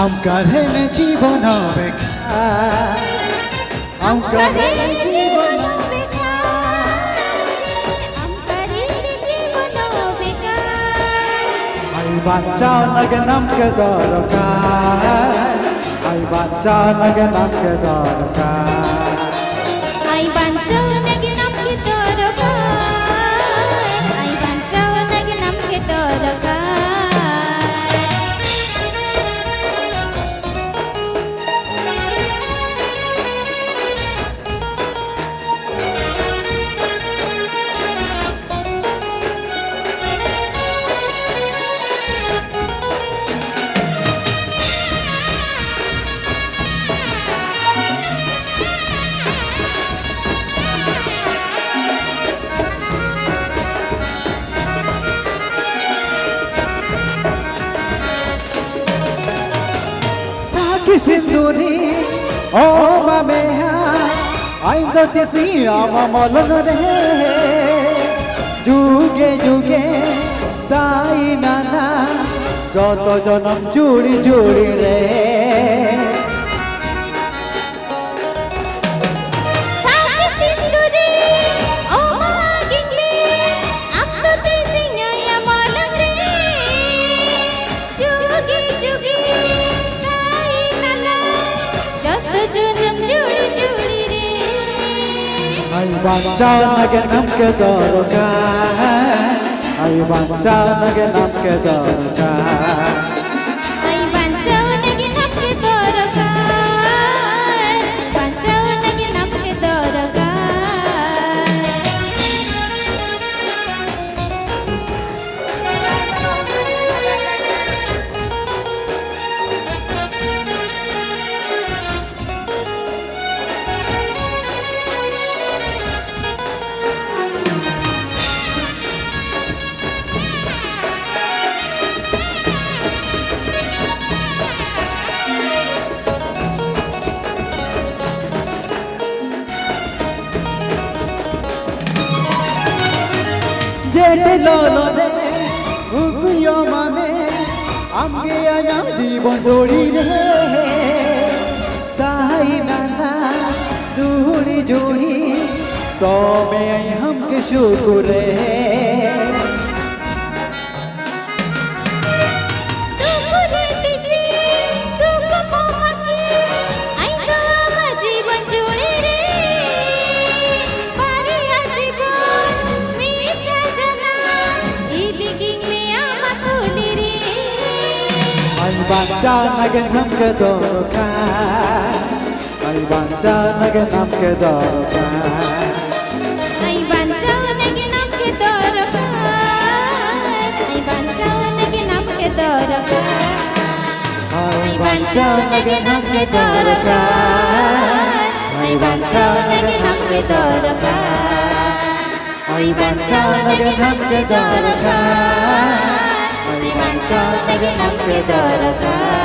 আমকারেন জীবন বেকার আমকারেন জীবন আই বাচ্চা লাগে নামকে দরকার আই বাচ্চা লাগে নামকে দরকার আই বাঞ্চাও নাকি নামকে দরকার আই বাঞ্চাও নাকি নামকে দরকার Sinduri oh mameha aindo tisi ama molon re juge juge tai nana joto janam juri juri re Ay banca nage namke dorokan Ay banca nage namke dorokan Ay banca nage namke dorokan Banca nage namke dorokan Jete lolo de ukuyo mame amge aya জীবন জড়ি রে তাই নানা জুড়ি জুড়ি তবে हमके শুকুরে Banca nage namke dorokan Ay banca nage namke dorokan Ay banca nage namke dorokan Ay banca nage namke dorokan Ay banca nage namke dorokan Ay banca nage namke dorokan Ay banca nage namke dorokan Ay banca nage namke dorokan